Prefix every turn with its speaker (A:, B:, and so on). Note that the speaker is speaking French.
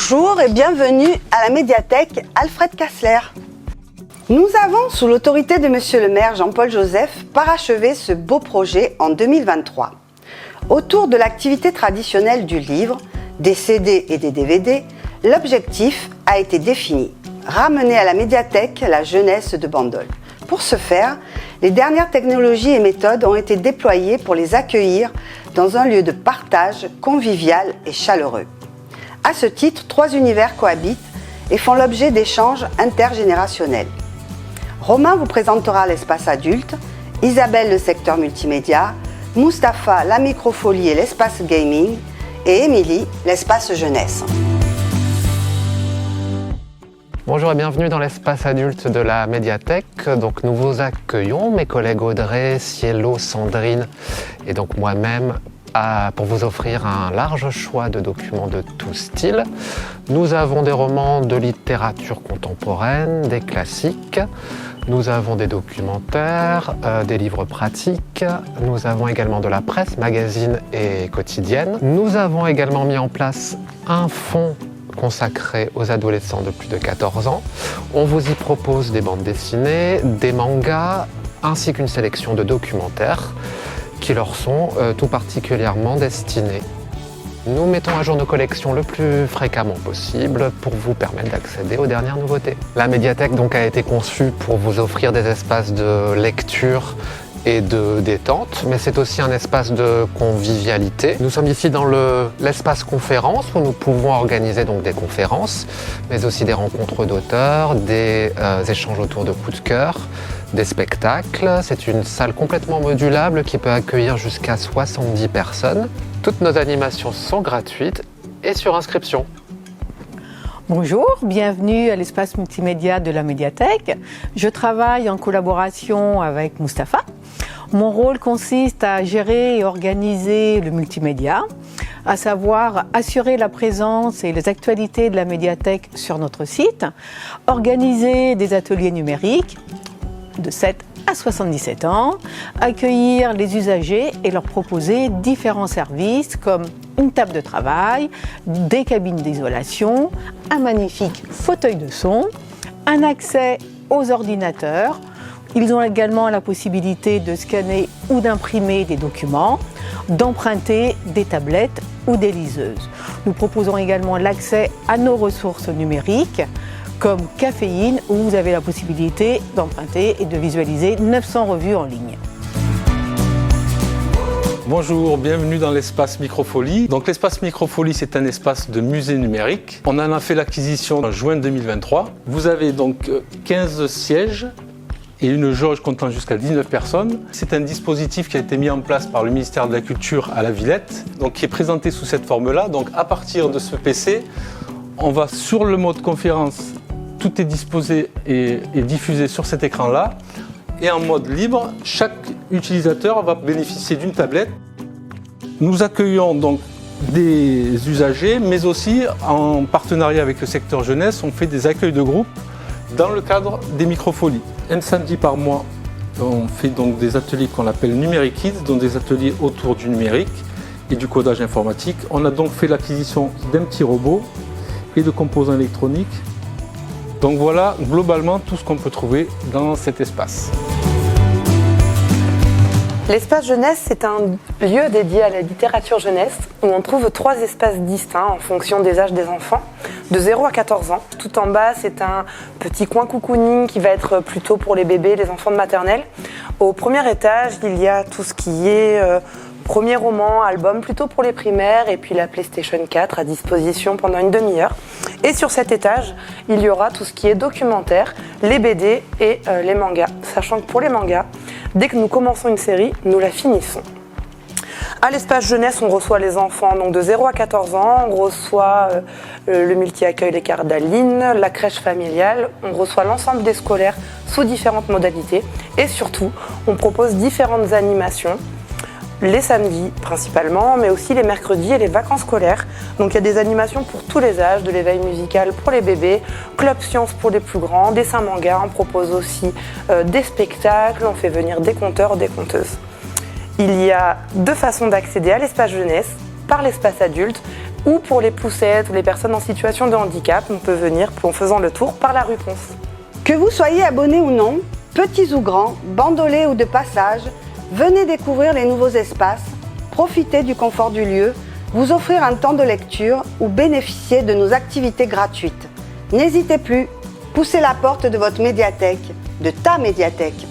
A: Bonjour et bienvenue à la médiathèque Alfred Kassler. Nous avons, sous l'autorité de Monsieur le maire Jean-Paul Joseph, parachevé ce beau projet en 2023. Autour de l'activité traditionnelle du livre, des CD et des DVD, l'objectif a été défini. Ramener à la médiathèque la jeunesse de Bandol. Pour ce faire, les dernières technologies et méthodes ont été déployées pour les accueillir dans un lieu de partage convivial et chaleureux. À ce titre, 3 univers cohabitent et font l'objet d'échanges intergénérationnels. Romain vous présentera l'espace adulte, Isabelle le secteur multimédia, Mustapha la microfolie et l'espace gaming et Émilie l'espace jeunesse.
B: Bonjour et bienvenue dans l'espace adulte de la médiathèque. Donc nous vous accueillons, mes collègues Audrey, Cielo, Sandrine et donc moi-même pour vous offrir un large choix de documents de tout style. Nous avons des romans de littérature contemporaine, des classiques, nous avons des documentaires, des livres pratiques, nous avons également de la presse, magazine et quotidienne. Nous avons également mis en place un fonds consacré aux adolescents de plus de 14 ans. On vous y propose des bandes dessinées, des mangas, ainsi qu'une sélection de documentaires qui leur sont tout particulièrement destinés. Nous mettons à jour nos collections le plus fréquemment possible pour vous permettre d'accéder aux dernières nouveautés. La médiathèque donc a été conçue pour vous offrir des espaces de lecture et de détente, mais c'est aussi un espace de convivialité. Nous sommes ici dans l'espace conférence où nous pouvons organiser donc des conférences, mais aussi des rencontres d'auteurs, des échanges autour de coups de cœur, des spectacles. C'est une salle complètement modulable qui peut accueillir jusqu'à 70 personnes. Toutes nos animations sont gratuites et sur inscription.
C: Bonjour, bienvenue à l'espace multimédia de la médiathèque. Je travaille en collaboration avec Mustapha. Mon rôle consiste à gérer et organiser le multimédia, à savoir assurer la présence et les actualités de la médiathèque sur notre site, organiser des ateliers numériques de 7 à 77 ans, accueillir les usagers et leur proposer différents services comme une table de travail, des cabines d'isolation, un magnifique fauteuil de son, un accès aux ordinateurs. Ils ont également la possibilité de scanner ou d'imprimer des documents, d'emprunter des tablettes ou des liseuses. Nous proposons également l'accès à nos ressources numériques comme Caféine, où vous avez la possibilité d'emprunter et de visualiser 900 revues en ligne.
D: Bonjour, bienvenue dans l'espace Microfolie. Donc l'espace Microfolie, c'est un espace de musée numérique. On en a fait l'acquisition en juin 2023. Vous avez donc 15 sièges et une jauge comptant jusqu'à 19 personnes. C'est un dispositif qui a été mis en place par le ministère de la Culture à la Villette, donc qui est présenté sous cette forme-là. Donc à partir de ce PC, on va sur le mode conférence. Tout est disposé et diffusé sur cet écran-là. Et en mode libre, chaque utilisateur va bénéficier d'une tablette. Nous accueillons donc des usagers, mais aussi en partenariat avec le secteur jeunesse, on fait des accueils de groupe dans le cadre des microfolies. Un samedi par mois, on fait donc des ateliers qu'on appelle Numérique Kids, donc des ateliers autour du numérique et du codage informatique. On a donc fait l'acquisition d'un petit robot et de composants électroniques. Donc voilà globalement tout ce qu'on peut trouver dans cet espace.
E: L'espace jeunesse, c'est un lieu dédié à la littérature jeunesse où on trouve 3 espaces distincts en fonction des âges des enfants, de 0 à 14 ans. Tout en bas, c'est un petit coin cocooning qui va être plutôt pour les bébés, les enfants de maternelle. Au premier étage, il y a tout ce qui est premier roman, album, plutôt pour les primaires, et puis la PlayStation 4 à disposition pendant une demi-heure. Et sur cet étage, il y aura tout ce qui est documentaire, les BD et les mangas. Sachant que pour les mangas, dès que nous commençons une série, nous la finissons. À l'espace jeunesse, on reçoit les enfants donc de 0 à 14 ans, on reçoit le multi-accueil Les Cardalines, la crèche familiale, on reçoit l'ensemble des scolaires sous différentes modalités et surtout, on propose différentes animations les samedis principalement, mais aussi les mercredis et les vacances scolaires. Donc il y a des animations pour tous les âges, de l'éveil musical pour les bébés, club science pour les plus grands, dessin manga, on propose aussi des spectacles, on fait venir des conteurs, des conteuses. Il y a 2 façons d'accéder à l'espace jeunesse, par l'espace adulte ou pour les poussettes ou les personnes en situation de handicap, on peut venir en faisant le tour par la rue Ponce.
A: Que vous soyez abonné ou non, petits ou grands, bandolés ou de passage, venez découvrir les nouveaux espaces, profiter du confort du lieu, vous offrir un temps de lecture ou bénéficier de nos activités gratuites. N'hésitez plus, poussez la porte de votre médiathèque, de ta médiathèque.